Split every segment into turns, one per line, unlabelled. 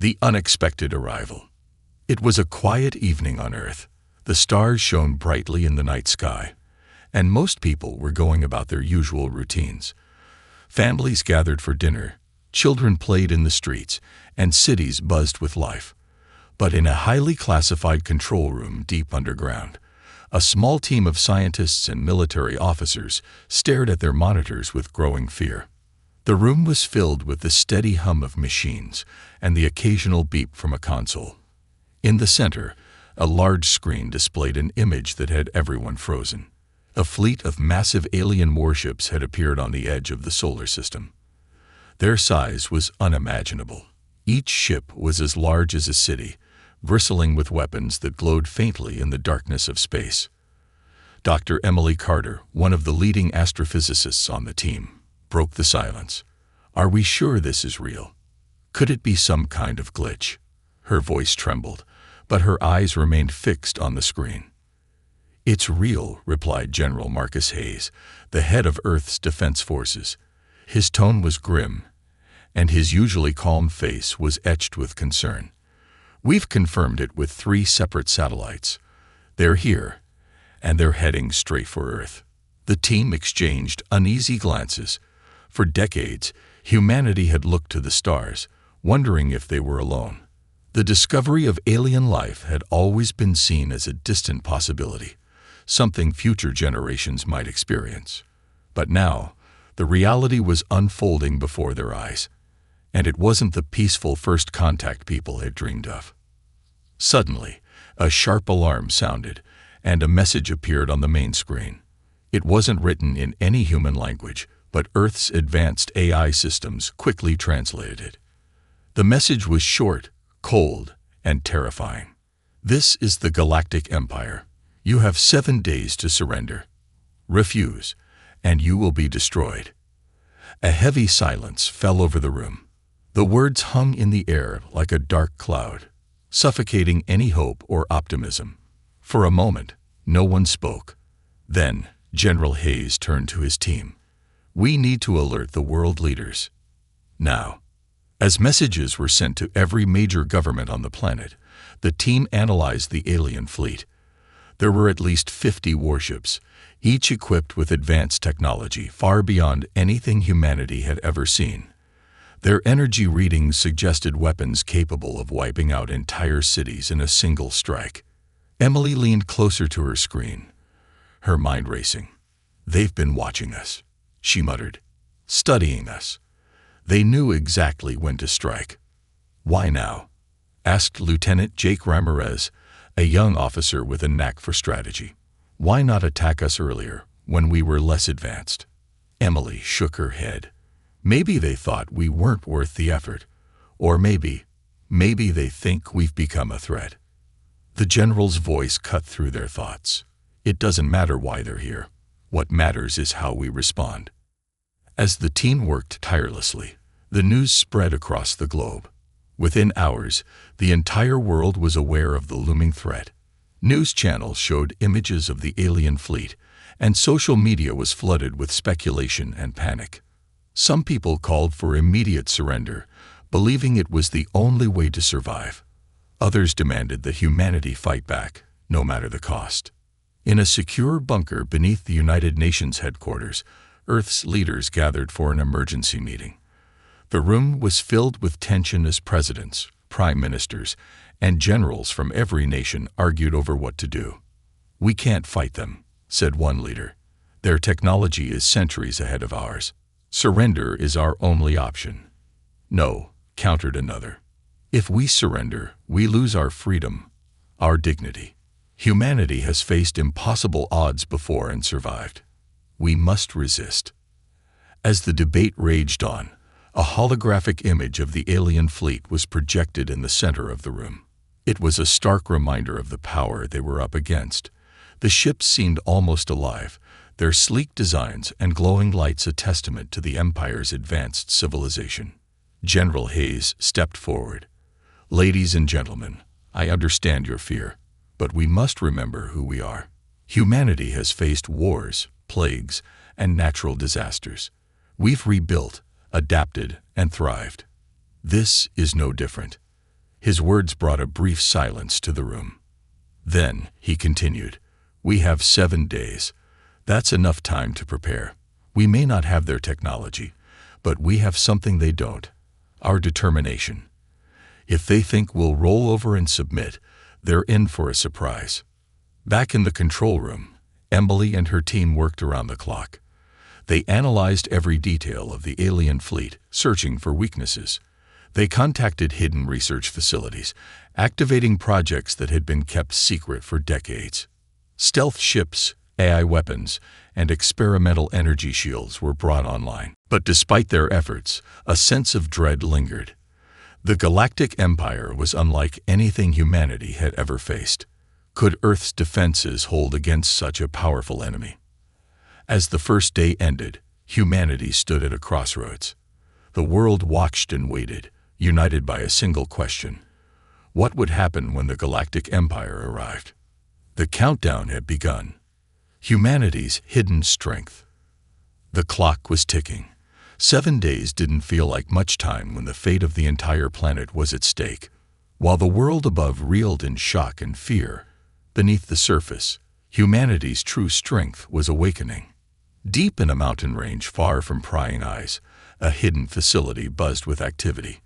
The unexpected arrival. It was a quiet evening on Earth. The stars shone brightly in the night sky, and most people were going about their usual routines. Families gathered for dinner, children played in the streets, and cities buzzed with life. But in a highly classified control room deep underground, a small team of scientists and military officers stared at their monitors with growing fear. The room was filled with the steady hum of machines and the occasional beep from a console. In the center, a large screen displayed an image that had everyone frozen. A fleet of massive alien warships had appeared on the edge of the solar system. Their size was unimaginable. Each ship was as large as a city, bristling with weapons that glowed faintly in the darkness of space. Dr. Emily Carter, one of the leading astrophysicists on the team, broke the silence. "Are we sure this is real? Could it be some kind of glitch?" Her voice trembled, but her eyes remained fixed on the screen. "It's real," replied General Marcus Hayes, the head of Earth's defense forces. His tone was grim, and his usually calm face was etched with concern. "We've confirmed it with 3 separate satellites. They're here, and they're heading straight for Earth." The team exchanged uneasy glances. For decades, humanity had looked to the stars, wondering if they were alone. The discovery of alien life had always been seen as a distant possibility, something future generations might experience. But now, the reality was unfolding before their eyes, and it wasn't the peaceful first contact people had dreamed of. Suddenly, a sharp alarm sounded, and a message appeared on the main screen. It wasn't written in any human language, but Earth's advanced AI systems quickly translated it. The message was short, cold, and terrifying. "This is the Galactic Empire. You have 7 days to surrender. Refuse, and you will be destroyed." A heavy silence fell over the room. The words hung in the air like a dark cloud, suffocating any hope or optimism. For a moment, no one spoke. Then, General Hayes turned to his team. "We need to alert the world leaders. Now." As messages were sent to every major government on the planet, the team analyzed the alien fleet. There were at least 50 warships, each equipped with advanced technology far beyond anything humanity had ever seen. Their energy readings suggested weapons capable of wiping out entire cities in a single strike. Emily leaned closer to her screen, her mind racing. "They've been watching us," she muttered, "studying us. They knew exactly when to strike." "Why now?" asked Lieutenant Jake Ramirez, a young officer with a knack for strategy. "Why not attack us earlier, when we were less advanced?" Emily shook her head. "Maybe they thought we weren't worth the effort. Or maybe they think we've become a threat." The general's voice cut through their thoughts. "It doesn't matter why they're here. What matters is how we respond." As the team worked tirelessly, the news spread across the globe. Within hours, the entire world was aware of the looming threat. News channels showed images of the alien fleet, and social media was flooded with speculation and panic. Some people called for immediate surrender, believing it was the only way to survive. Others demanded that humanity fight back, no matter the cost. In a secure bunker beneath the United Nations headquarters, Earth's leaders gathered for an emergency meeting. The room was filled with tension as presidents, prime ministers, and generals from every nation argued over what to do. "We can't fight them," said one leader. "Their technology is centuries ahead of ours. Surrender is our only option." "No," countered another. "If we surrender, we lose our freedom, our dignity. Humanity has faced impossible odds before and survived. We must resist." As the debate raged on, a holographic image of the alien fleet was projected in the center of the room. It was a stark reminder of the power they were up against. The ships seemed almost alive, their sleek designs and glowing lights a testament to the Empire's advanced civilization. General Hayes stepped forward. "Ladies and gentlemen, I understand your fear, but we must remember who we are. Humanity has faced wars, plagues, and natural disasters. We've rebuilt, adapted, and thrived. This is no different. His words brought a brief silence to the room. Then, he continued, "We have 7 days. That's enough time to prepare. We may not have their technology, but we have something they don't: our determination. If they think we'll roll over and submit, they're in for a surprise." Back in the control room, Emily and her team worked around the clock. They analyzed every detail of the alien fleet, searching for weaknesses. They contacted hidden research facilities, activating projects that had been kept secret for decades. Stealth ships, AI weapons, and experimental energy shields were brought online. But despite their efforts, a sense of dread lingered. The Galactic Empire was unlike anything humanity had ever faced. Could Earth's defenses hold against such a powerful enemy? As the first day ended, humanity stood at a crossroads. The world watched and waited, united by a single question: what would happen when the Galactic Empire arrived? The countdown had begun. Humanity's hidden strength. The clock was ticking. 7 days didn't feel like much time when the fate of the entire planet was at stake. While the world above reeled in shock and fear, beneath the surface, humanity's true strength was awakening. Deep in a mountain range far from prying eyes, a hidden facility buzzed with activity.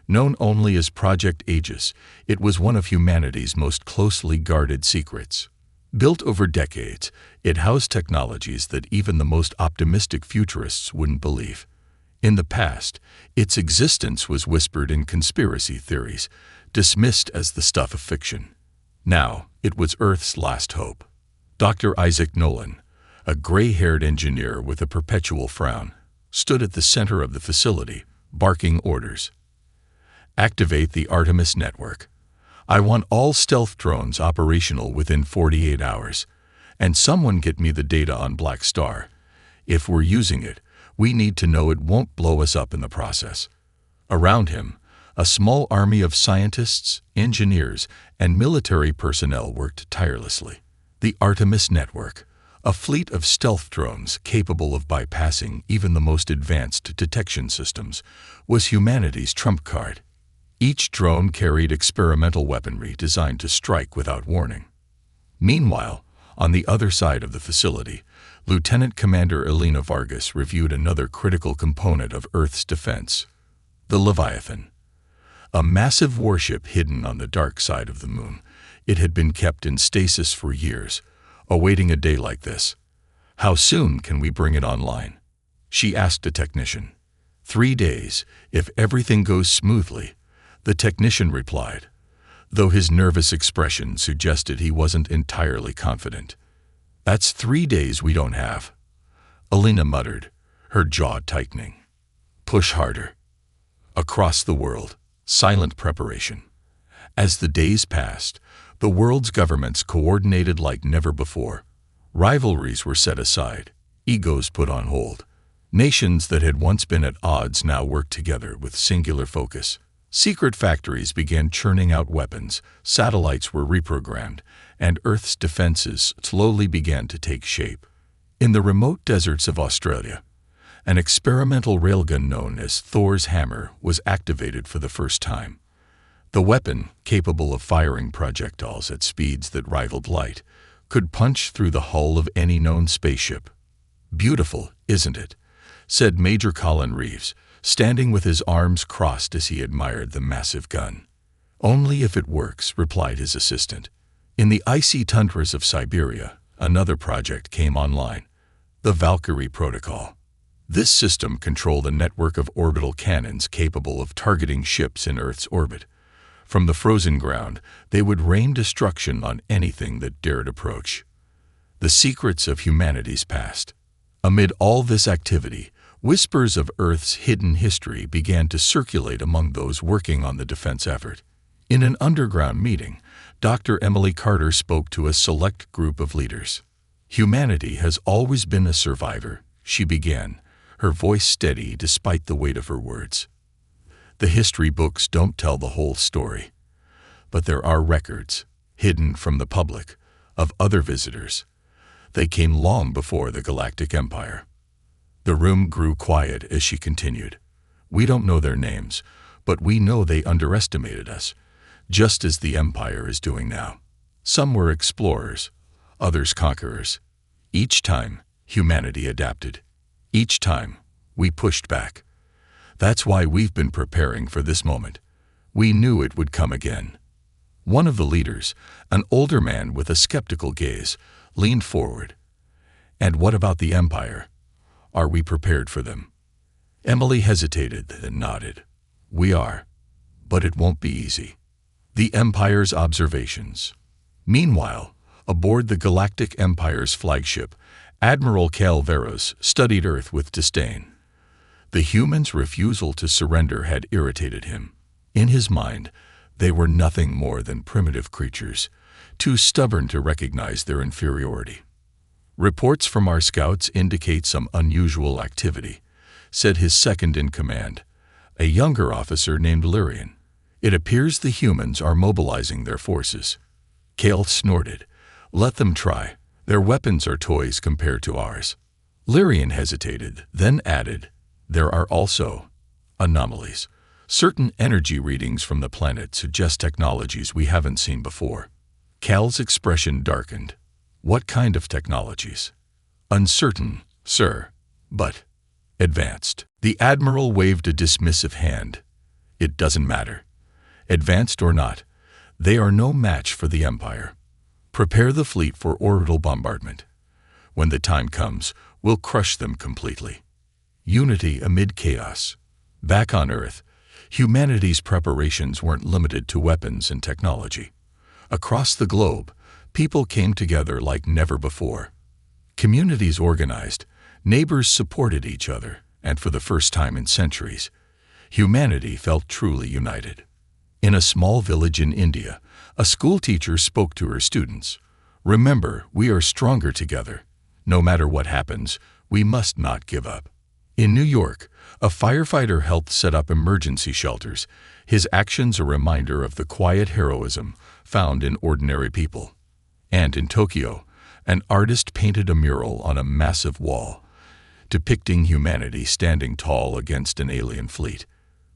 Known only as Project Aegis, it was one of humanity's most closely guarded secrets. Built over decades, it housed technologies that even the most optimistic futurists wouldn't believe. In the past, its existence was whispered in conspiracy theories, dismissed as the stuff of fiction. Now, it was Earth's last hope. Dr. Isaac Nolan, a gray-haired engineer with a perpetual frown, stood at the center of the facility, barking orders. "Activate the Artemis network. I want all stealth drones operational within 48 hours. And someone get me the data on Black Star. If we're using it, we need to know it won't blow us up in the process." Around him, a small army of scientists, engineers, and military personnel worked tirelessly. The Artemis network, a fleet of stealth drones capable of bypassing even the most advanced detection systems, was humanity's trump card. Each drone carried experimental weaponry designed to strike without warning. Meanwhile, on the other side of the facility, Lieutenant Commander Elena Vargas reviewed another critical component of Earth's defense: the Leviathan. A massive warship hidden on the dark side of the moon, it had been kept in stasis for years, awaiting a day like this. "How soon can we bring it online?" she asked a technician. 3 days, if everything goes smoothly," the technician replied, though his nervous expression suggested he wasn't entirely confident. "That's 3 days we don't have," Elena muttered, her jaw tightening. "Push harder." Across the world, silent preparation. As the days passed, the world's governments coordinated like never before. Rivalries were set aside, egos put on hold. Nations that had once been at odds now worked together with singular focus. Secret factories began churning out weapons, satellites were reprogrammed, and Earth's defenses slowly began to take shape. In the remote deserts of Australia, an experimental railgun known as Thor's Hammer was activated for the first time. The weapon, capable of firing projectiles at speeds that rivaled light, could punch through the hull of any known spaceship. "Beautiful, isn't it?" said Major Colin Reeves, standing with his arms crossed as he admired the massive gun. "Only if it works," replied his assistant. In the icy tundras of Siberia, another project came online: the Valkyrie Protocol. This system controlled a network of orbital cannons capable of targeting ships in Earth's orbit. From the frozen ground, they would rain destruction on anything that dared approach. The secrets of humanity's past. Amid all this activity, whispers of Earth's hidden history began to circulate among those working on the defense effort. In an underground meeting, Dr. Emily Carter spoke to a select group of leaders. "Humanity has always been a survivor," she began, her voice steady despite the weight of her words. "The history books don't tell the whole story. But there are records, hidden from the public, of other visitors. They came long before the Galactic Empire." The room grew quiet as she continued. "We don't know their names, but we know they underestimated us. just as the Empire is doing now. Some were explorers, others conquerors. Each time, humanity adapted. Each time, we pushed back. That's why we've been preparing for this moment. We knew it would come again. One of the leaders, an older man with a skeptical gaze, leaned forward. And what about the Empire? Are we prepared for them? Emily hesitated, then nodded. We are. But it won't be easy. The Empire's observations. Meanwhile, aboard the Galactic Empire's flagship, Admiral Calveros studied Earth with disdain. The humans' refusal to surrender had irritated him. In his mind, they were nothing more than primitive creatures, too stubborn to recognize their inferiority. Reports from our scouts indicate some unusual activity, said his second-in-command, a younger officer named Lyrian. It appears the humans are mobilizing their forces. Cale snorted. Let them try. Their weapons are toys compared to ours. Lyrian hesitated, then added, there are also anomalies. Certain energy readings from the planet suggest technologies we haven't seen before. Cal's expression darkened. What kind of technologies? Uncertain, sir, but advanced. The Admiral waved a dismissive hand. It doesn't matter. Advanced or not, they are no match for the Empire. Prepare the fleet for orbital bombardment. When the time comes, we'll crush them completely. Unity amid chaos. Back on Earth, humanity's preparations weren't limited to weapons and technology. Across the globe, people came together like never before. Communities organized, neighbors supported each other, and for the first time in centuries, humanity felt truly united. In a small village in India, a schoolteacher spoke to her students. Remember, we are stronger together. No matter what happens, we must not give up. In New York, a firefighter helped set up emergency shelters, his actions a reminder of the quiet heroism found in ordinary people. And in Tokyo, an artist painted a mural on a massive wall, depicting humanity standing tall against an alien fleet.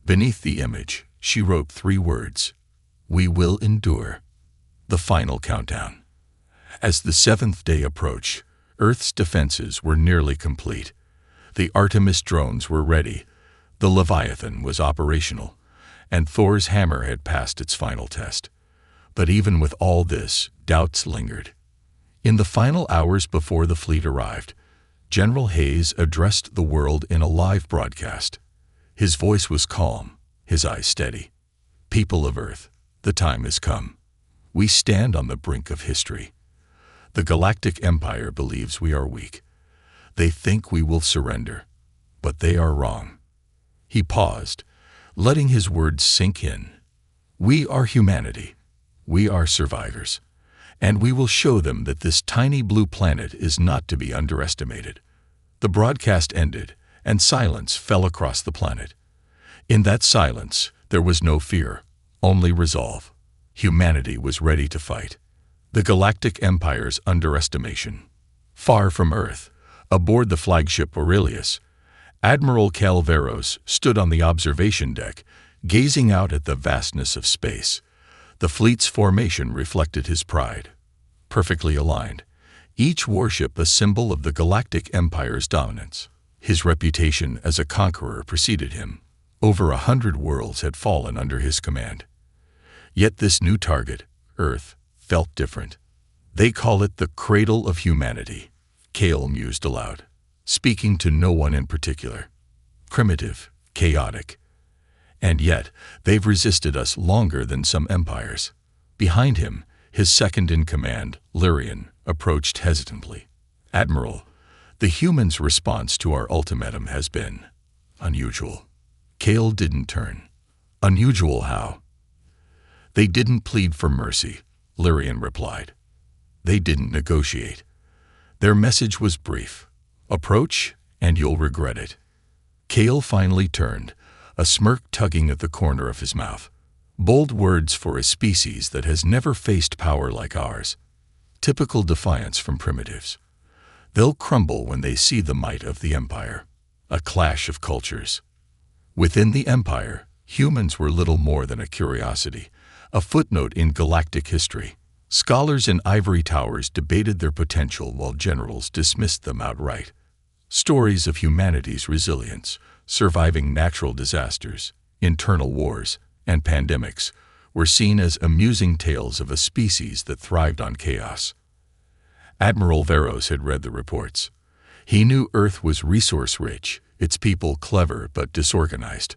Beneath the image, she wrote 3 words, "We will endure." The final countdown. As the 7th day approached, Earth's defenses were nearly complete. The Artemis drones were ready, the Leviathan was operational, and Thor's hammer had passed its final test. But even with all this, doubts lingered. In the final hours before the fleet arrived, General Hayes addressed the world in a live broadcast. His voice was calm, his eyes steady. People of Earth, the time has come. We stand on the brink of history. The Galactic Empire believes we are weak. They think we will surrender, but they are wrong. He paused, letting his words sink in. We are humanity. We are survivors. And we will show them that this tiny blue planet is not to be underestimated. The broadcast ended, and silence fell across the planet. In that silence, there was no fear, only resolve. Humanity was ready to fight. The Galactic Empire's underestimation. Far from Earth, aboard the flagship Aurelius, Admiral Calveros stood on the observation deck, gazing out at the vastness of space. The fleet's formation reflected his pride. Perfectly aligned, each warship a symbol of the Galactic Empire's dominance. His reputation as a conqueror preceded him. Over 100 worlds had fallen under his command. Yet this new target, Earth, felt different. They call it the cradle of humanity, Cale mused aloud, speaking to no one in particular. Primitive, chaotic. And yet, they've resisted us longer than some empires. Behind him, his second-in-command, Lyrian, approached hesitantly. Admiral, the humans' response to our ultimatum has been unusual. Cale didn't turn. Unusual how? They didn't plead for mercy, Lyrian replied. They didn't negotiate. Their message was brief. Approach, and you'll regret it. Cale finally turned, a smirk tugging at the corner of his mouth. Bold words for a species that has never faced power like ours. Typical defiance from primitives. They'll crumble when they see the might of the Empire. A clash of cultures. Within the Empire, humans were little more than a curiosity, a footnote in galactic history. Scholars in ivory towers debated their potential while generals dismissed them outright. Stories of humanity's resilience, surviving natural disasters, internal wars, and pandemics were seen as amusing tales of a species that thrived on chaos. Admiral Veros had read the reports. He knew Earth was resource-rich, its people clever but disorganized.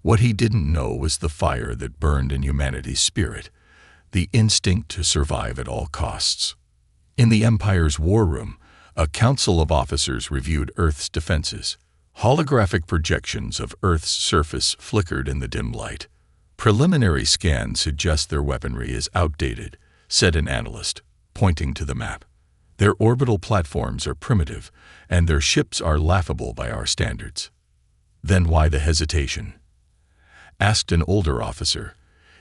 What he didn't know was the fire that burned in humanity's spirit, the instinct to survive at all costs. In the Empire's war room, a council of officers reviewed Earth's defenses. Holographic projections of Earth's surface flickered in the dim light. Preliminary scans suggest their weaponry is outdated, said an analyst, pointing to the map. Their orbital platforms are primitive, and their ships are laughable by our standards. Then why the hesitation? Asked an older officer,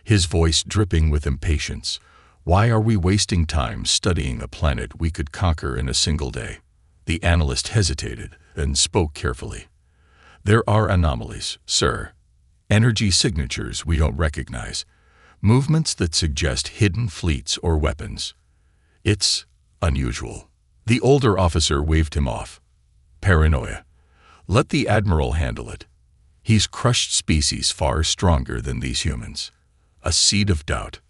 his voice dripping with impatience. Why are we wasting time studying a planet we could conquer in a single day? The analyst hesitated and spoke carefully. There are anomalies, sir. Energy signatures we don't recognize. Movements that suggest hidden fleets or weapons. It's unusual. The older officer waved him off. Paranoia. Let the Admiral handle it. He's crushed species far stronger than these humans. A seed of doubt.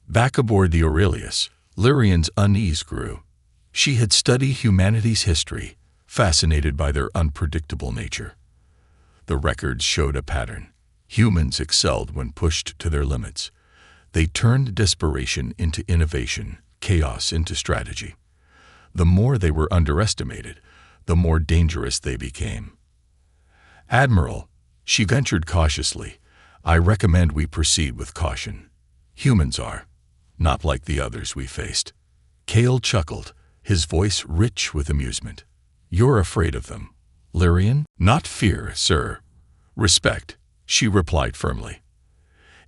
Back aboard the Aurelius, Lyrian's unease grew. She had studied humanity's history, fascinated by their unpredictable nature. The records showed a pattern. Humans excelled when pushed to their limits. They turned desperation into innovation, chaos into strategy. The more they were underestimated, the more dangerous they became. Admiral, she ventured cautiously, I recommend we proceed with caution. Humans are, not like the others we faced. Cale chuckled, his voice rich with amusement. You're afraid of them. Lyrian? Not fear, sir. Respect, she replied firmly.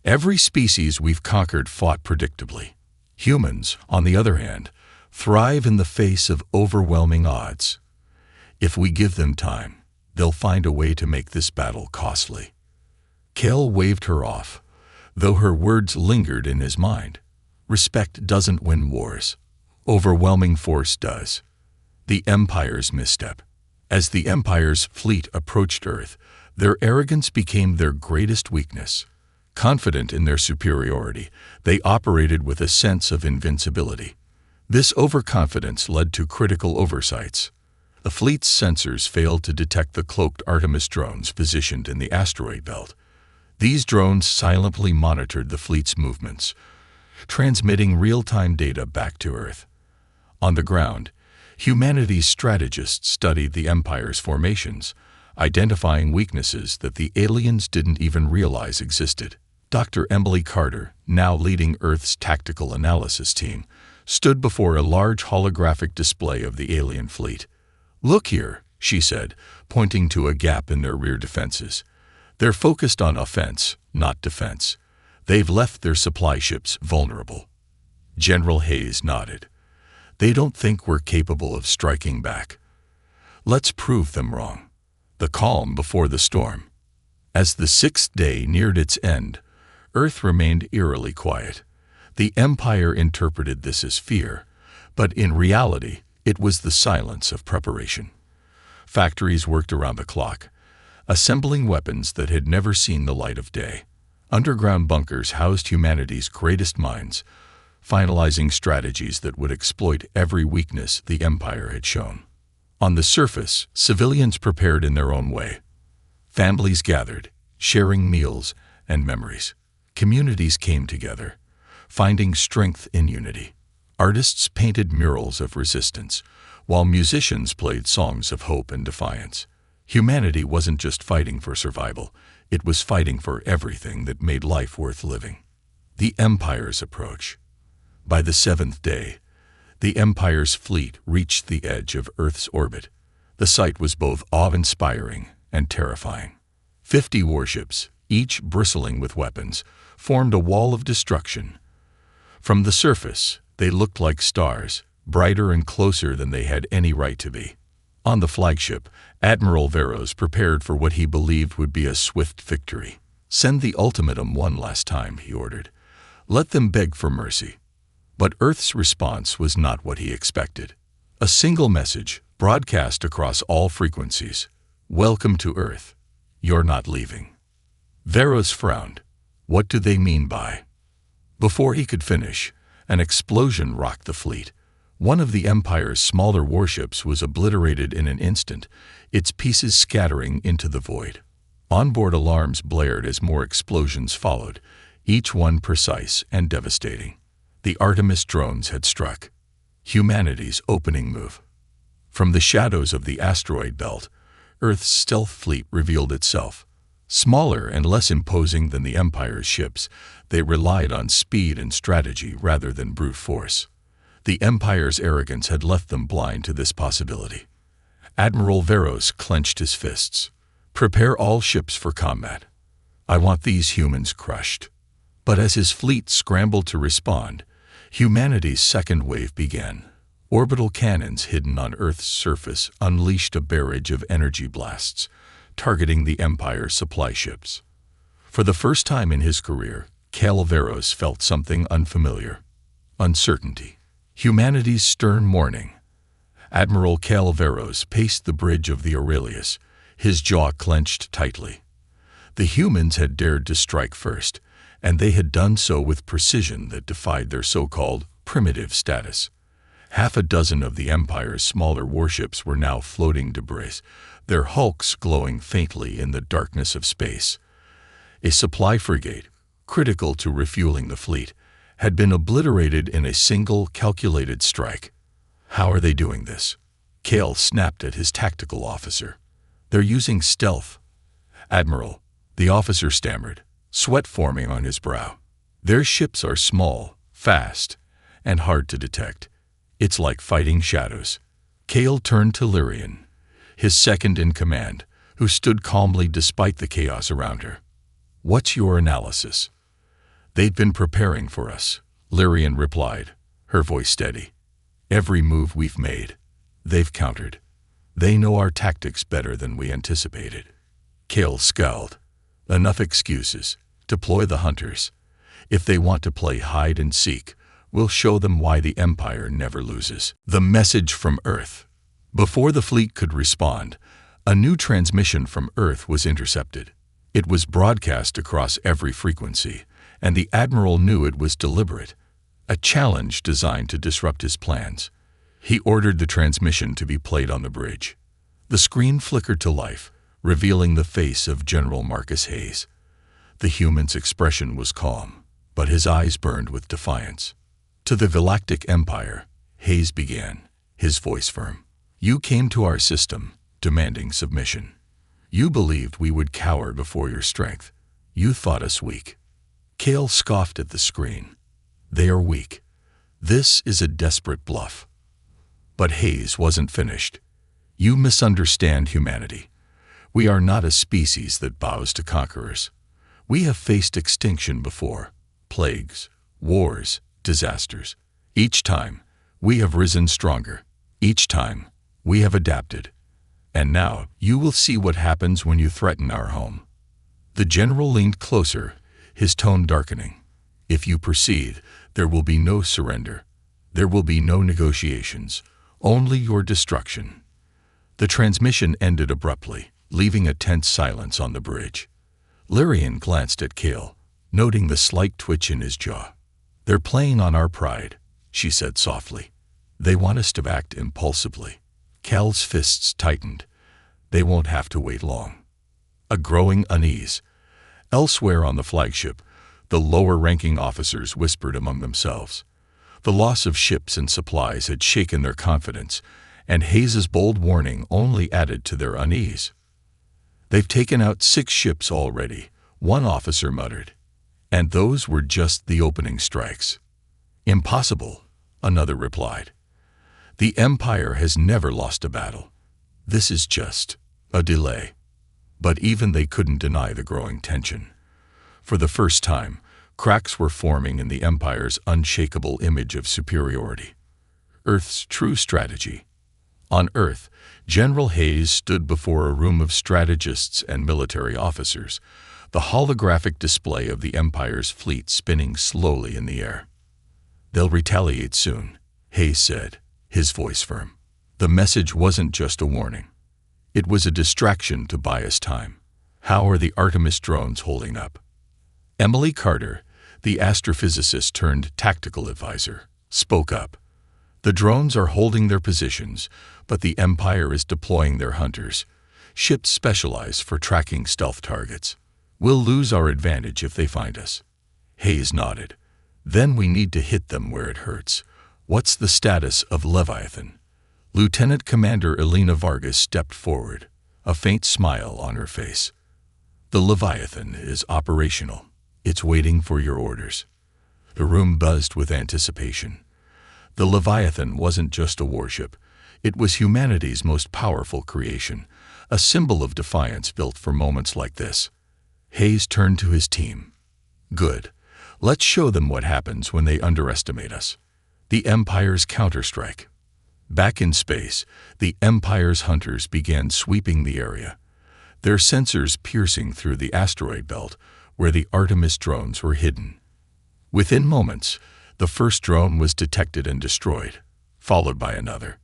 Every species we've conquered fought predictably. Humans, on the other hand, thrive in the face of overwhelming odds. If we give them time, they'll find a way to make this battle costly. Cale waved her off, though her words lingered in his mind. Respect doesn't win wars. Overwhelming force does. The Empire's misstep. As the Empire's fleet approached Earth, their arrogance became their greatest weakness. Confident in their superiority, they operated with a sense of invincibility. This overconfidence led to critical oversights. The fleet's sensors failed to detect the cloaked Artemis drones positioned in the asteroid belt. These drones silently monitored the fleet's movements, transmitting real-time data back to Earth. On the ground, humanity's strategists studied the Empire's formations, identifying weaknesses that the aliens didn't even realize existed. Dr. Emily Carter, now leading Earth's tactical analysis team, stood before a large holographic display of the alien fleet. Look here, she said, pointing to a gap in their rear defenses. They're focused on offense, not defense. They've left their supply ships vulnerable. General Hayes nodded. They don't think we're capable of striking back. Let's prove them wrong. The calm before the storm. As the sixth day neared its end, Earth remained eerily quiet. The Empire interpreted this as fear, but in reality, it was the silence of preparation. Factories worked around the clock, assembling weapons that had never seen the light of day. Underground bunkers housed humanity's greatest minds, finalizing strategies that would exploit every weakness the Empire had shown. On the surface, civilians prepared in their own way. Families gathered, sharing meals and memories. Communities came together, finding strength in unity. Artists painted murals of resistance, while musicians played songs of hope and defiance. Humanity wasn't just fighting for survival, it was fighting for everything that made life worth living. The Empire's approach. By the seventh day, the Empire's fleet reached the edge of Earth's orbit. The sight was both awe-inspiring and terrifying. 50 warships, each bristling with weapons, formed a wall of destruction. From the surface, they looked like stars, brighter and closer than they had any right to be. On the flagship, Admiral Veros prepared for what he believed would be a swift victory. Send the ultimatum one last time, he ordered. Let them beg for mercy. But Earth's response was not what he expected. A single message, broadcast across all frequencies. Welcome to Earth. You're not leaving. Veros frowned. What do they mean by? Before he could finish, an explosion rocked the fleet. One of the Empire's smaller warships was obliterated in an instant, its pieces scattering into the void. Onboard alarms blared as more explosions followed, each one precise and devastating. The Artemis drones had struck. Humanity's opening move. From the shadows of the asteroid belt, Earth's stealth fleet revealed itself. Smaller and less imposing than the Empire's ships, they relied on speed and strategy rather than brute force. The Empire's arrogance had left them blind to this possibility. Admiral Veros clenched his fists. Prepare all ships for combat. I want these humans crushed. But as his fleet scrambled to respond, humanity's second wave began. Orbital cannons hidden on Earth's surface unleashed a barrage of energy blasts, targeting the Empire's supply ships. For the first time in his career, Cal Veros felt something unfamiliar. Uncertainty. Humanity's stern morning. Admiral Cal Veros paced the bridge of the Aurelius, his jaw clenched tightly. The humans had dared to strike first, and they had done so with precision that defied their so-called primitive status. Half a dozen of the Empire's smaller warships were now floating debris, their hulks glowing faintly in the darkness of space. A supply frigate, critical to refueling the fleet, had been obliterated in a single calculated strike. How are they doing this? Cale snapped at his tactical officer. They're using stealth. Admiral, the officer stammered, sweat forming on his brow. Their ships are small, fast, and hard to detect. It's like fighting shadows. Cale turned to Lyrian, his second in command, who stood calmly despite the chaos around her. What's your analysis? They've been preparing for us, Lyrian replied, her voice steady. Every move we've made, they've countered. They know our tactics better than we anticipated. Cale scowled. Enough excuses. Deploy the hunters. If they want to play hide and seek, we'll show them why the Empire never loses. The message from Earth. Before the fleet could respond, a new transmission from Earth was intercepted. It was broadcast across every frequency, and the Admiral knew it was deliberate, a challenge designed to disrupt his plans. He ordered the transmission to be played on the bridge. The screen flickered to life, revealing the face of General Marcus Hayes. The human's expression was calm, but his eyes burned with defiance. To the Galactic Empire, Hayes began, his voice firm. You came to our system, demanding submission. You believed we would cower before your strength. You thought us weak. Cale scoffed at the screen. They are weak. This is a desperate bluff. But Hayes wasn't finished. You misunderstand humanity. We are not a species that bows to conquerors. We have faced extinction before, plagues, wars, disasters. Each time, we have risen stronger. Each time, we have adapted. And now, you will see what happens when you threaten our home. The general leaned closer, his tone darkening. If you proceed, there will be no surrender. There will be no negotiations, only your destruction. The transmission ended abruptly, leaving a tense silence on the bridge. Lyrian glanced at Cale, noting the slight twitch in his jaw. They're playing on our pride, she said softly. They want us to act impulsively. Cale's fists tightened. They won't have to wait long. A growing unease. Elsewhere on the flagship, the lower-ranking officers whispered among themselves. The loss of ships and supplies had shaken their confidence, and Hayes's bold warning only added to their unease. They've taken out 6 ships already, one officer muttered. And those were just the opening strikes. Impossible, another replied. The Empire has never lost a battle. This is just a delay. But even they couldn't deny the growing tension. For the first time, cracks were forming in the Empire's unshakable image of superiority. Earth's true strategy. On Earth, General Hayes stood before a room of strategists and military officers, the holographic display of the Empire's fleet spinning slowly in the air. "They'll retaliate soon," Hayes said, his voice firm. The message wasn't just a warning. It was a distraction to buy us time. "How are the Artemis drones holding up?" Emily Carter, the astrophysicist turned tactical advisor, spoke up. "The drones are holding their positions, but the Empire is deploying their hunters, ships specialized for tracking stealth targets. We'll lose our advantage if they find us." Hayes nodded. "Then we need to hit them where it hurts. What's the status of Leviathan?" Lieutenant Commander Elena Vargas stepped forward, a faint smile on her face. "The Leviathan is operational. It's waiting for your orders." The room buzzed with anticipation. The Leviathan wasn't just a warship. It was humanity's most powerful creation, a symbol of defiance built for moments like this. Hayes turned to his team. "Good. Let's show them what happens when they underestimate us." The Empire's counterstrike. Back in space, the Empire's hunters began sweeping the area, their sensors piercing through the asteroid belt where the Artemis drones were hidden. Within moments, the first drone was detected and destroyed, followed by another.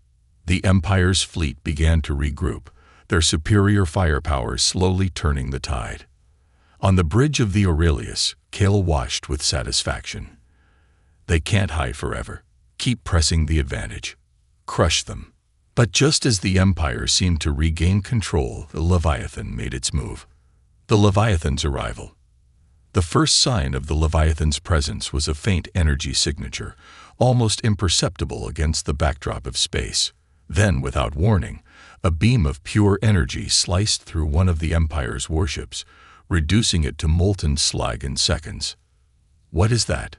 The Empire's fleet began to regroup, their superior firepower slowly turning the tide. On the bridge of the Aurelius, Cale watched with satisfaction. "They can't hide forever. Keep pressing the advantage. Crush them." But just as the Empire seemed to regain control, the Leviathan made its move. The Leviathan's arrival. The first sign of the Leviathan's presence was a faint energy signature, almost imperceptible against the backdrop of space. Then, without warning, a beam of pure energy sliced through one of the Empire's warships, reducing it to molten slag in seconds. "What is that?"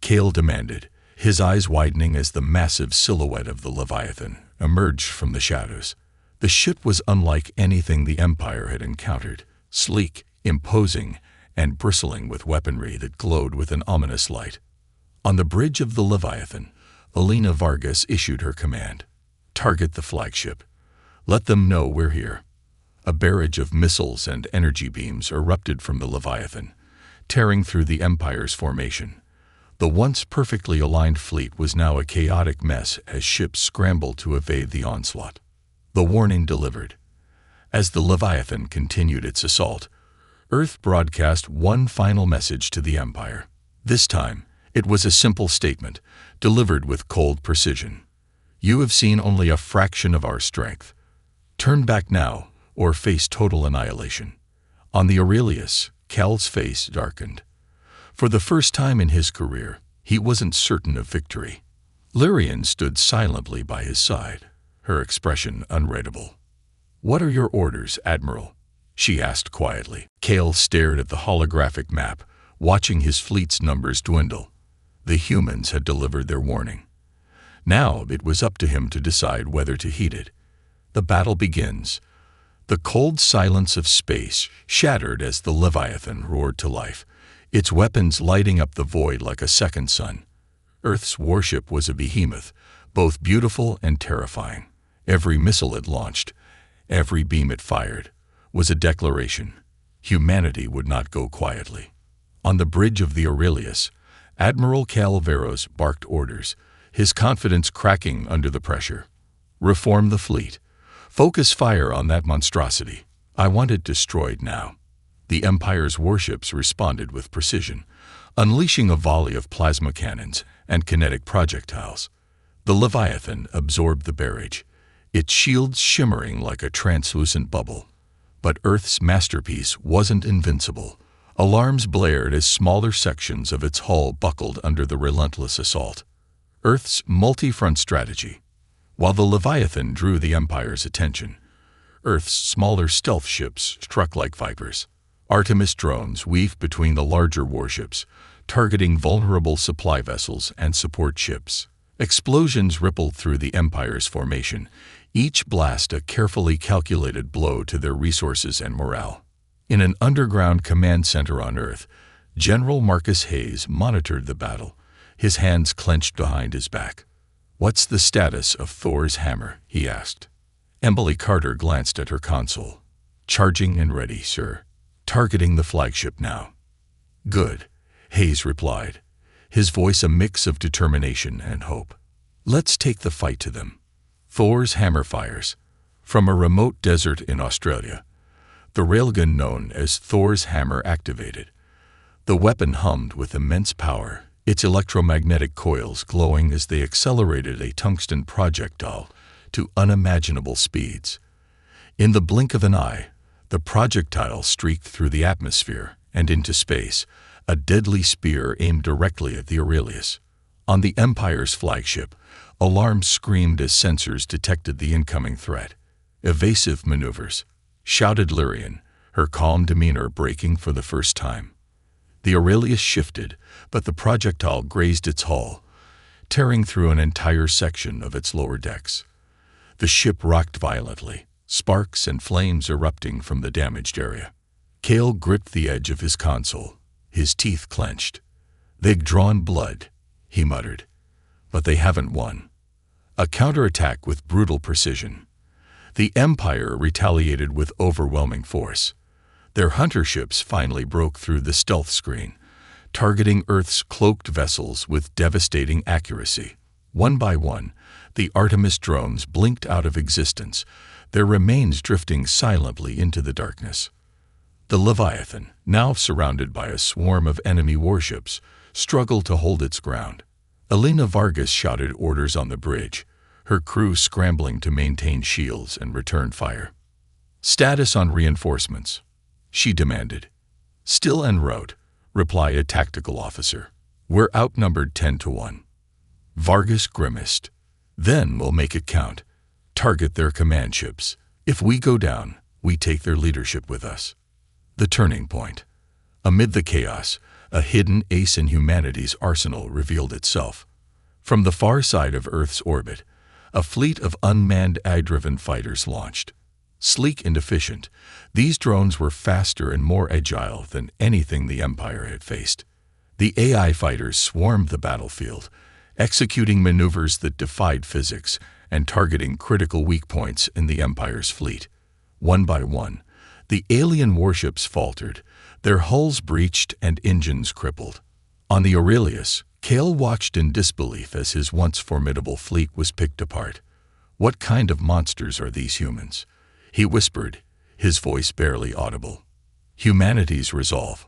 Cale demanded, his eyes widening as the massive silhouette of the Leviathan emerged from the shadows. The ship was unlike anything the Empire had encountered, sleek, imposing, and bristling with weaponry that glowed with an ominous light. On the bridge of the Leviathan, Elena Vargas issued her command. "Target the flagship. Let them know we're here." A barrage of missiles and energy beams erupted from the Leviathan, tearing through the Empire's formation. The once perfectly aligned fleet was now a chaotic mess as ships scrambled to evade the onslaught. The warning delivered. As the Leviathan continued its assault, Earth broadcast one final message to the Empire. This time, it was a simple statement, delivered with cold precision. "You have seen only a fraction of our strength. Turn back now, or face total annihilation." On the Aurelius, Cal's face darkened. For the first time in his career, he wasn't certain of victory. Lyrian stood silently by his side, her expression unreadable. "What are your orders, Admiral?" she asked quietly. Cale stared at the holographic map, watching his fleet's numbers dwindle. The humans had delivered their warning. Now it was up to him to decide whether to heed it. The battle begins. The cold silence of space shattered as the Leviathan roared to life, its weapons lighting up the void like a second sun. Earth's warship was a behemoth, both beautiful and terrifying. Every missile it launched, every beam it fired, was a declaration. Humanity would not go quietly. On the bridge of the Aurelius, Admiral Calveros barked orders, his confidence cracking under the pressure. "Reform the fleet. Focus fire on that monstrosity. I want it destroyed now." The Empire's warships responded with precision, unleashing a volley of plasma cannons and kinetic projectiles. The Leviathan absorbed the barrage, its shields shimmering like a translucent bubble. But Earth's masterpiece wasn't invincible. Alarms blared as smaller sections of its hull buckled under the relentless assault. Earth's multi-front strategy. While the Leviathan drew the Empire's attention, Earth's smaller stealth ships struck like vipers. Artemis drones weaved between the larger warships, targeting vulnerable supply vessels and support ships. Explosions rippled through the Empire's formation, each blast a carefully calculated blow to their resources and morale. In an underground command center on Earth, General Marcus Hayes monitored the battle, his hands clenched behind his back. "What's the status of Thor's hammer?" he asked. Emily Carter glanced at her console. "Charging and ready, sir." targeting the flagship now. Good, Hayes replied, his voice a mix of determination and hope. Let's take the fight to them. Thor's hammer fires. From a remote desert in Australia, the railgun known as Thor's hammer activated. The weapon hummed with immense power, its electromagnetic coils glowing as they accelerated a tungsten projectile to unimaginable speeds. In the blink of an eye, the projectile streaked through the atmosphere and into space, a deadly spear aimed directly at the Aurelius. On the Empire's flagship, alarms screamed as sensors detected the incoming threat. Evasive maneuvers, shouted Lyrian, her calm demeanor breaking for the first time. The Aurelius shifted, but the projectile grazed its hull, tearing through an entire section of its lower decks. The ship rocked violently, sparks and flames erupting from the damaged area. Cale gripped the edge of his console, his teeth clenched. "They've drawn blood," he muttered. "But they haven't won." A counterattack with brutal precision. The Empire retaliated with overwhelming force. Their hunter ships finally broke through the stealth screen, targeting Earth's cloaked vessels with devastating accuracy. One by one, the Artemis drones blinked out of existence, their remains drifting silently into the darkness. The Leviathan, now surrounded by a swarm of enemy warships, struggled to hold its ground. Elena Vargas shouted orders on the bridge, her crew scrambling to maintain shields and return fire. "Status on reinforcements," she demanded. "Still en route," replied a tactical officer. "We're outnumbered 10-1. Vargas grimaced. "Then we'll make it count. Target their command ships. If we go down, we take their leadership with us." The turning point. Amid the chaos, a hidden ace in humanity's arsenal revealed itself. From the far side of Earth's orbit, a fleet of unmanned AI-driven fighters launched. Sleek and efficient, these drones were faster and more agile than anything the Empire had faced. The AI fighters swarmed the battlefield, executing maneuvers that defied physics and targeting critical weak points in the Empire's fleet. One by one, the alien warships faltered, their hulls breached and engines crippled. On the Aurelius, Cale watched in disbelief as his once formidable fleet was picked apart. "What kind of monsters are these humans?" he whispered, his voice barely audible. Humanity's resolve.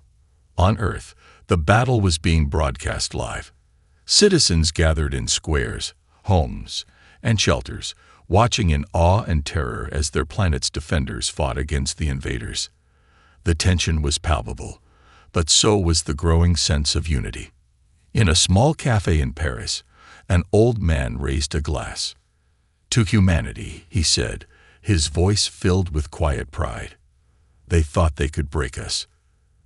On Earth, the battle was being broadcast live. Citizens gathered in squares, homes, and shelters, watching in awe and terror as their planet's defenders fought against the invaders. The tension was palpable, but so was the growing sense of unity. In a small cafe in Paris, an old man raised a glass. "To humanity," he said, his voice filled with quiet pride. "They thought they could break us.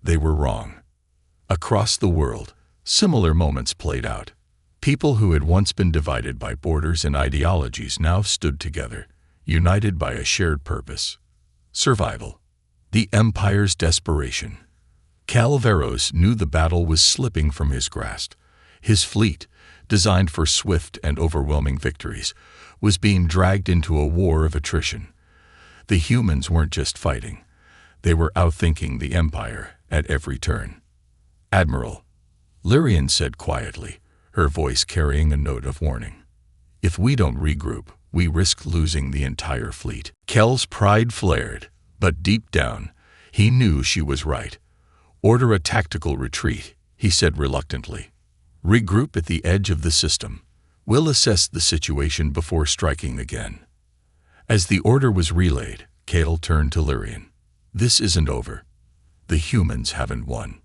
They were wrong." Across the world, similar moments played out. People who had once been divided by borders and ideologies now stood together, united by a shared purpose: survival. The Empire's desperation. Calveros knew the battle was slipping from his grasp. His fleet, designed for swift and overwhelming victories, was being dragged into a war of attrition. The humans weren't just fighting. They were outthinking the Empire at every turn. "Admiral," Lyrian said quietly, her voice carrying a note of warning. "If we don't regroup, we risk losing the entire fleet." Kel's pride flared, but deep down, he knew she was right. "Order a tactical retreat," he said reluctantly. "Regroup at the edge of the system. We'll assess the situation before striking again." As the order was relayed, Cale turned to Lyrian. "This isn't over. The humans haven't won."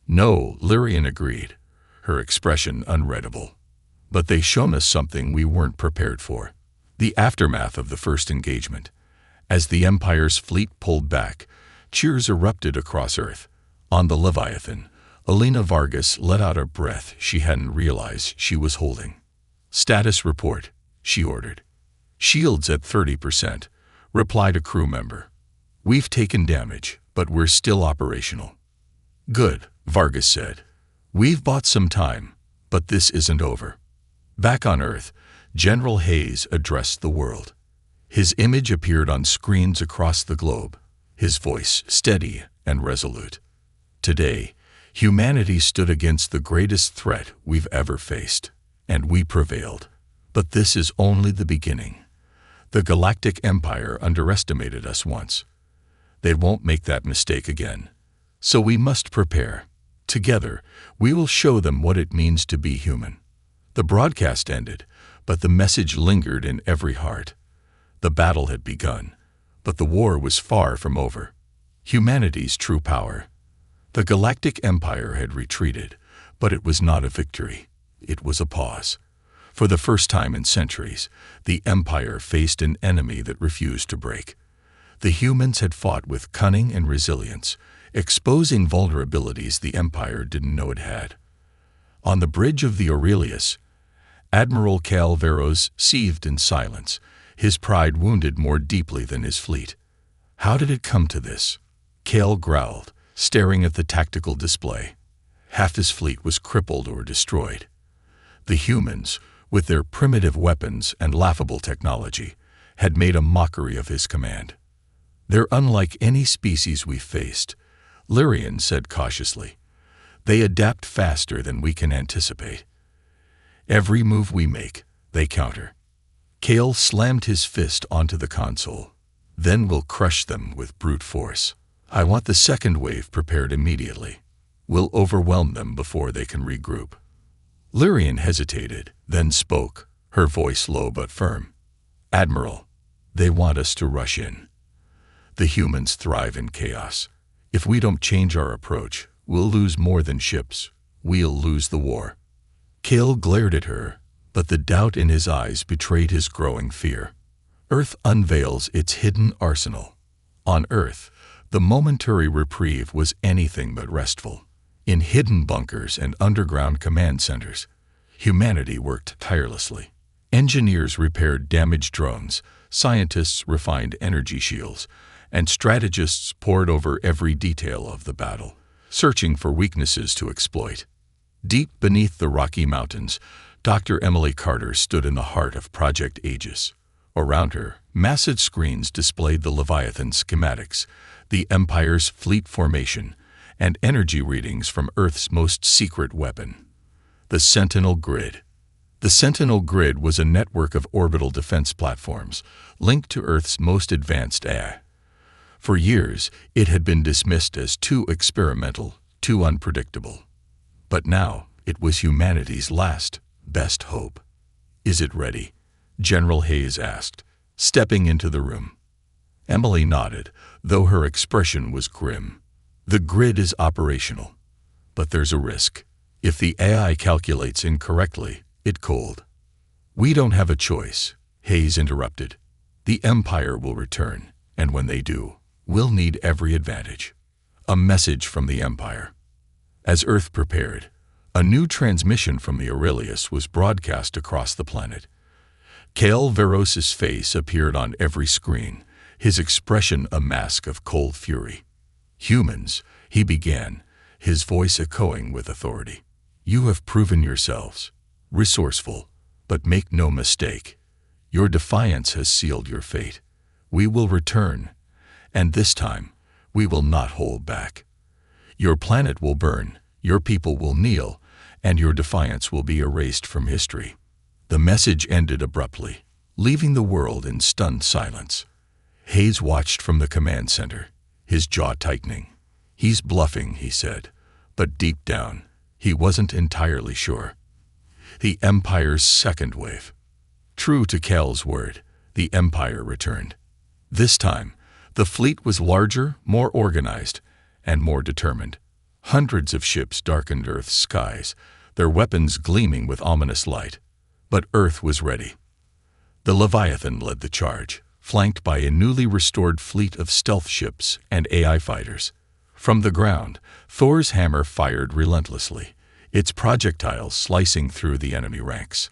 "No," Lyrian agreed, her expression unreadable. "But they've shown us something we weren't prepared for." The aftermath of the first engagement. As the Empire's fleet pulled back, cheers erupted across Earth. On the Leviathan, Elena Vargas let out a breath she hadn't realized she was holding. "Status report," she ordered. "Shields at 30%, replied a crew member. "We've taken damage, but we're still operational." "Good," Vargas said. "We've bought some time, but this isn't over." Back on Earth, General Hayes addressed the world. His image appeared on screens across the globe, his voice steady and resolute. Today, humanity stood against the greatest threat we've ever faced, and we prevailed. But this is only the beginning. The Galactic Empire underestimated us once. They won't make that mistake again. So we must prepare. Together, we will show them what it means to be human. The broadcast ended, but the message lingered in every heart. The battle had begun, but the war was far from over. Humanity's true power. The Galactic Empire had retreated, but it was not a victory. It was a pause. For the first time in centuries, the Empire faced an enemy that refused to break. The humans had fought with cunning and resilience, exposing vulnerabilities the Empire didn't know it had. On the bridge of the Aurelius, Admiral Cal Veros seethed in silence, his pride wounded more deeply than his fleet. How did it come to this? Cal growled, staring at the tactical display. Half his fleet was crippled or destroyed. The humans, with their primitive weapons and laughable technology, had made a mockery of his command. They're unlike any species we've faced, Lyrian said cautiously. They adapt faster than we can anticipate. Every move we make, they counter. Cal slammed his fist onto the console. Then we'll crush them with brute force. I want the second wave prepared immediately. We'll overwhelm them before they can regroup. Lyrian hesitated, then spoke, her voice low but firm. Admiral, they want us to rush in. The humans thrive in chaos. If we don't change our approach, we'll lose more than ships. We'll lose the war. Cal glared at her, but the doubt in his eyes betrayed his growing fear. Earth unveils its hidden arsenal. On Earth, the momentary reprieve was anything but restful. In hidden bunkers and underground command centers, humanity worked tirelessly. Engineers repaired damaged drones, scientists refined energy shields, and strategists pored over every detail of the battle, searching for weaknesses to exploit. Deep beneath the Rocky Mountains, Dr. Emily Carter stood in the heart of Project Aegis. Around her, massive screens displayed the Leviathan schematics, the Empire's fleet formation, and energy readings from Earth's most secret weapon, the Sentinel Grid. The Sentinel Grid was a network of orbital defense platforms linked to Earth's most advanced AI. For years, it had been dismissed as too experimental, too unpredictable. But now, it was humanity's last, best hope. Is it ready? General Hayes asked, stepping into the room. Emily nodded, though her expression was grim. The grid is operational, but there's a risk. If the AI calculates incorrectly, it cold. We don't have a choice, Hayes interrupted. The Empire will return, and when they do, we'll need every advantage. A message from the Empire. As Earth prepared, a new transmission from the Aurelius was broadcast across the planet. Cal Veros's face appeared on every screen, his expression a mask of cold fury. Humans, he began, his voice echoing with authority. You have proven yourselves resourceful, but make no mistake. Your defiance has sealed your fate. We will return, and this time, we will not hold back. Your planet will burn, your people will kneel, and your defiance will be erased from history. The message ended abruptly, leaving the world in stunned silence. Hayes watched from the command center, his jaw tightening. He's bluffing, he said, but deep down, he wasn't entirely sure. The Empire's second wave. True to Cal's word, the Empire returned. This time, the fleet was larger, more organized, and more determined. Hundreds of ships darkened Earth's skies, their weapons gleaming with ominous light. But Earth was ready. The Leviathan led the charge, flanked by a newly restored fleet of stealth ships and AI fighters. From the ground, Thor's hammer fired relentlessly, its projectiles slicing through the enemy ranks.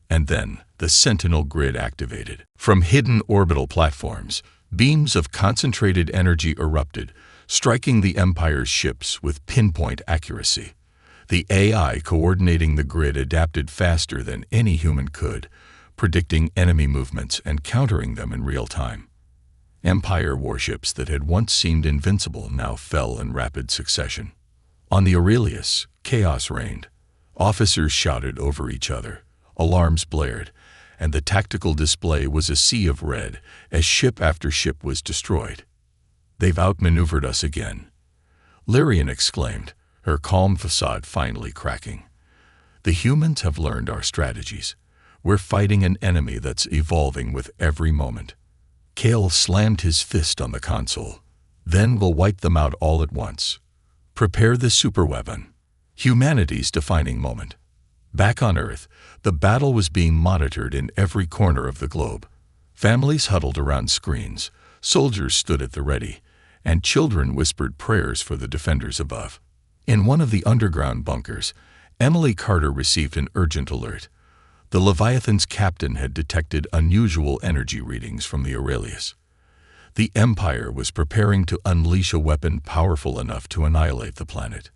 And then, the Sentinel Grid activated. From hidden orbital platforms, beams of concentrated energy erupted, striking the Empire's ships with pinpoint accuracy. The AI coordinating the grid adapted faster than any human could, predicting enemy movements and countering them in real time. Empire warships that had once seemed invincible now fell in rapid succession. On the Aurelius, chaos reigned. Officers shouted over each other, alarms blared, and the tactical display was a sea of red as ship after ship was destroyed. "They've outmaneuvered us again," Lyrian exclaimed, her calm facade finally cracking. "The humans have learned our strategies. We're fighting an enemy that's evolving with every moment." Kale slammed his fist on the console. "Then we'll wipe them out all at once. Prepare the superweapon." Humanity's defining moment. Back on Earth, the battle was being monitored in every corner of the globe. Families huddled around screens, soldiers stood at the ready, and children whispered prayers for the defenders above. In one of the underground bunkers, Emily Carter received an urgent alert. The Leviathan's captain had detected unusual energy readings from the Aurelius. The Empire was preparing to unleash a weapon powerful enough to annihilate the planet.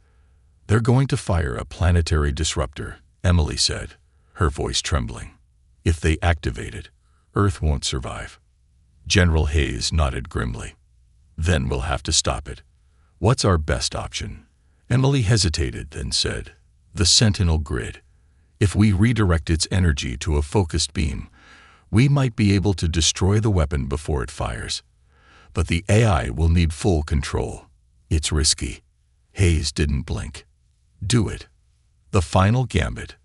"They're going to fire a planetary disruptor," Emily said, her voice trembling. "If they activate it, Earth won't survive." General Hayes nodded grimly. "Then we'll have to stop it. What's our best option?" Emily hesitated, then said, "The Sentinel grid. If we redirect its energy to a focused beam, we might be able to destroy the weapon before it fires. But the AI will need full control. It's risky." Hayes didn't blink. "Do it." The final gambit.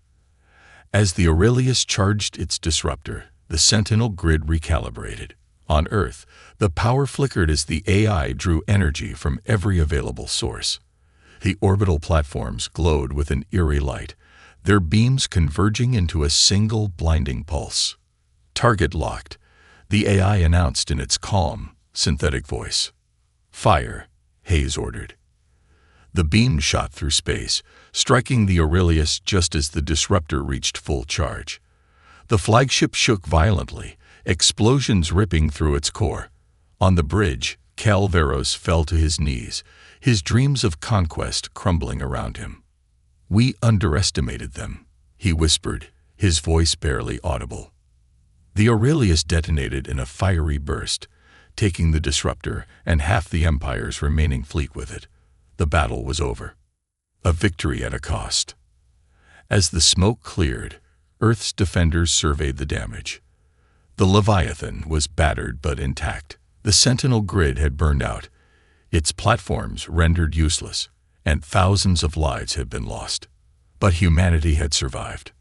As the Aurelius charged its disruptor, the Sentinel grid recalibrated. On Earth, the power flickered as the AI drew energy from every available source. The orbital platforms glowed with an eerie light, their beams converging into a single blinding pulse. "Target locked," the AI announced in its calm, synthetic voice. "Fire," Hayes ordered. The beam shot through space, striking the Aurelius just as the disruptor reached full charge. The flagship shook violently, explosions ripping through its core. On the bridge, Calveros fell to his knees, his dreams of conquest crumbling around him. "We underestimated them," he whispered, his voice barely audible. The Aurelius detonated in a fiery burst, taking the disruptor and half the Empire's remaining fleet with it. The battle was over. A victory at a cost. As the smoke cleared, Earth's defenders surveyed the damage. The Leviathan was battered but intact. The Sentinel grid had burned out, its platforms rendered useless, and thousands of lives had been lost. But humanity had survived.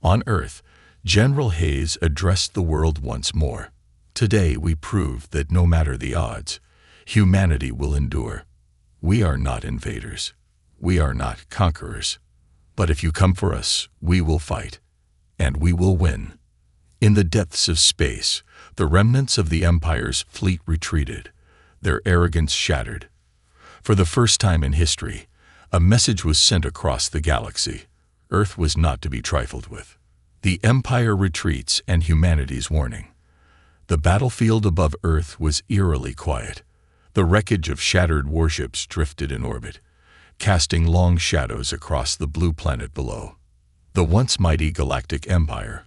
On Earth, General Hayes addressed the world once more. "Today we proved that no matter the odds, humanity will endure. We are not invaders. We are not conquerors. But if you come for us, we will fight. And we will win." In the depths of space, the remnants of the Empire's fleet retreated, their arrogance shattered. For the first time in history, a message was sent across the galaxy. Earth was not to be trifled with. The Empire retreats and humanity's warning. The battlefield above Earth was eerily quiet. The wreckage of shattered warships drifted in orbit, casting long shadows across the blue planet below. The once mighty Galactic Empire,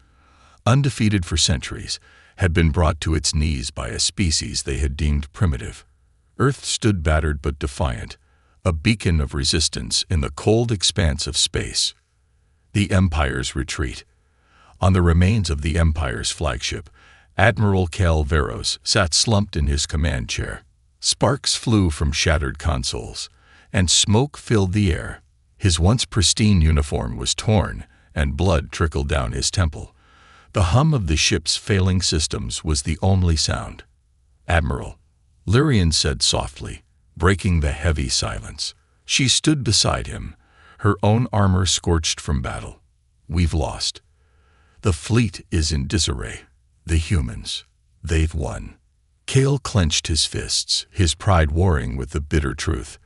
undefeated for centuries, had been brought to its knees by a species they had deemed primitive. Earth stood battered but defiant, a beacon of resistance in the cold expanse of space. The Empire's retreat. On the remains of the Empire's flagship, Admiral Calveros sat slumped in his command chair. Sparks flew from shattered consoles, and smoke filled the air. His once pristine uniform was torn, and blood trickled down his temple. The hum of the ship's failing systems was the only sound. "Admiral," Lyrian said softly, breaking the heavy silence. She stood beside him, her own armor scorched from battle. "We've lost. The fleet is in disarray. The humans, they've won." Kale clenched his fists, his pride warring with the bitter truth.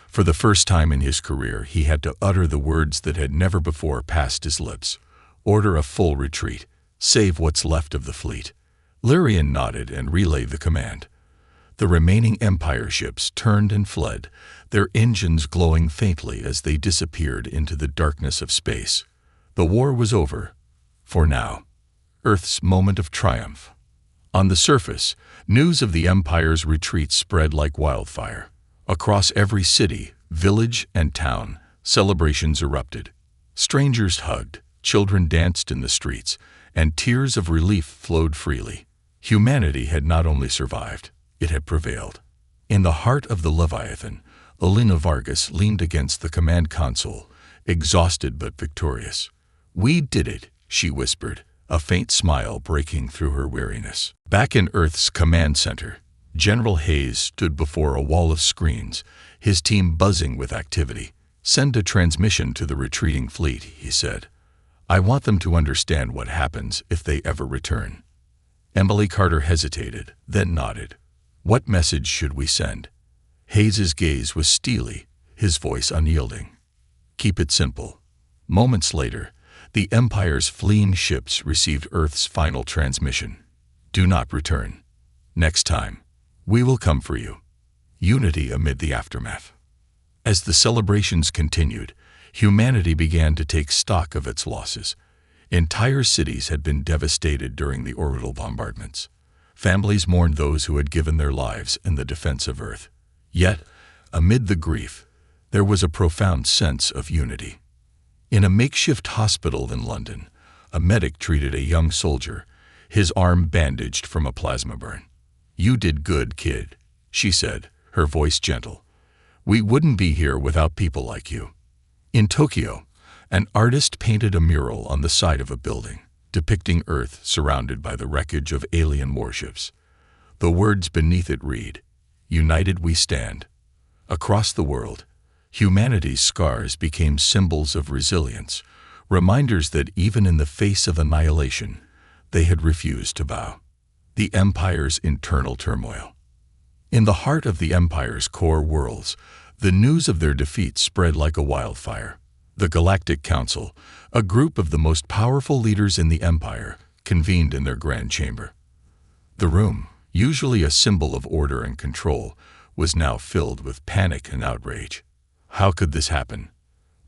For the first time in his career, he had to utter the words that had never before passed his lips. "Order a full retreat. Save what's left of the fleet." Lyrian nodded and relayed the command. The remaining Empire ships turned and fled, their engines glowing faintly as they disappeared into the darkness of space. The war was over. For now. Earth's moment of triumph. On the surface, news of the Empire's retreat spread like wildfire. Across every city, village, and town, celebrations erupted. Strangers hugged, children danced in the streets, and tears of relief flowed freely. Humanity had not only survived, it had prevailed. In the heart of the Leviathan, Elena Vargas leaned against the command console, exhausted but victorious. "We did it," she whispered, a faint smile breaking through her weariness. Back in Earth's command center, General Hayes stood before a wall of screens, his team buzzing with activity. "Send a transmission to the retreating fleet," he said. "I want them to understand what happens if they ever return." Emily Carter hesitated, then nodded. "What message should we send?" Hayes's gaze was steely, his voice unyielding. "Keep it simple." Moments later, the Empire's fleeing ships received Earth's final transmission. "Do not return. Next time, we will come for you." Unity amid the aftermath. As the celebrations continued, humanity began to take stock of its losses. Entire cities had been devastated during the orbital bombardments. Families mourned those who had given their lives in the defense of Earth. Yet, amid the grief, there was a profound sense of unity. In a makeshift hospital in London, a medic treated a young soldier, his arm bandaged from a plasma burn. "You did good, kid," she said, her voice gentle. "We wouldn't be here without people like you." In Tokyo, an artist painted a mural on the side of a building, depicting Earth surrounded by the wreckage of alien warships. The words beneath it read, "United we stand." Across the world, humanity's scars became symbols of resilience, reminders that even in the face of annihilation, they had refused to bow. The Empire's internal turmoil. In the heart of the Empire's core worlds, the news of their defeat spread like a wildfire. The Galactic Council, a group of the most powerful leaders in the Empire, convened in their grand chamber. The room, usually a symbol of order and control, was now filled with panic and outrage. "How could this happen?"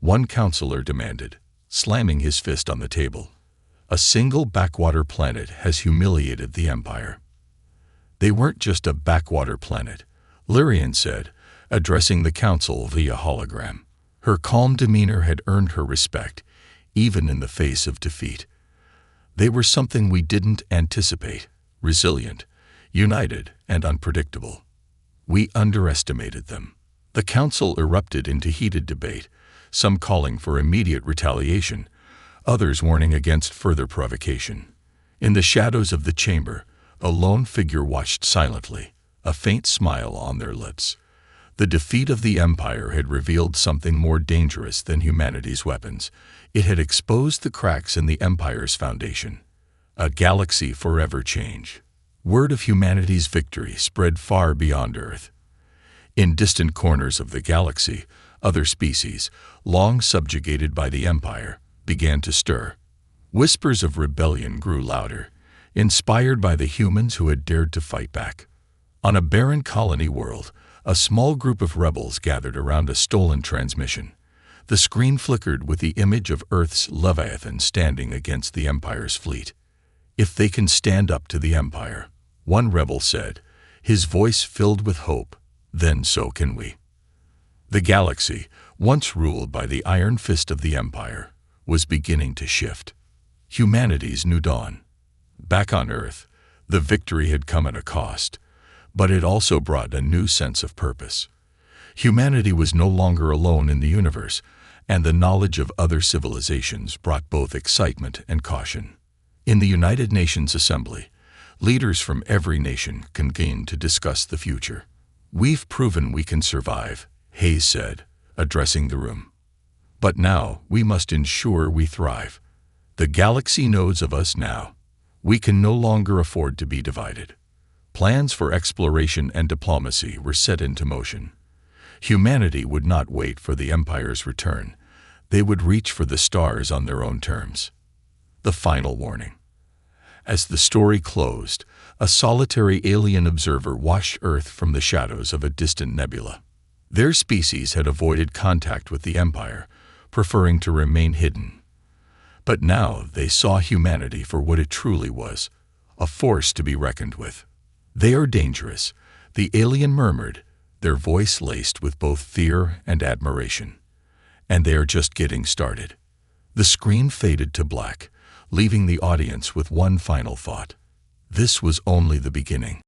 one counselor demanded, slamming his fist on the table. "A single backwater planet has humiliated the Empire." "They weren't just a backwater planet," Lyrian said, addressing the council via hologram. Her calm demeanor had earned her respect, even in the face of defeat. "They were something we didn't anticipate, resilient, united, and unpredictable. We underestimated them." The council erupted into heated debate, some calling for immediate retaliation, others warning against further provocation. In the shadows of the chamber, a lone figure watched silently, a faint smile on their lips. The defeat of the Empire had revealed something more dangerous than humanity's weapons. It had exposed the cracks in the Empire's foundation. A galaxy forever changed. Word of humanity's victory spread far beyond Earth. In distant corners of the galaxy, other species, long subjugated by the Empire, began to stir. Whispers of rebellion grew louder, inspired by the humans who had dared to fight back. On a barren colony world, a small group of rebels gathered around a stolen transmission. The screen flickered with the image of Earth's Leviathan standing against the Empire's fleet. "If they can stand up to the Empire," one rebel said, his voice filled with hope, "then so can we." The galaxy, once ruled by the iron fist of the Empire, was beginning to shift. Humanity's new dawn. Back on Earth, the victory had come at a cost, but it also brought a new sense of purpose. Humanity was no longer alone in the universe, and the knowledge of other civilizations brought both excitement and caution. In the United Nations Assembly, leaders from every nation convened to discuss the future. "We've proven we can survive," Hayes said, addressing the room. "But now we must ensure we thrive. The galaxy knows of us now. We can no longer afford to be divided." Plans for exploration and diplomacy were set into motion. Humanity would not wait for the Empire's return. They would reach for the stars on their own terms. The final warning. As the story closed, a solitary alien observer watched Earth from the shadows of a distant nebula. Their species had avoided contact with the Empire, preferring to remain hidden. But now they saw humanity for what it truly was, a force to be reckoned with. "They are dangerous," the alien murmured, their voice laced with both fear and admiration. "And they are just getting started." The screen faded to black, leaving the audience with one final thought. This was only the beginning.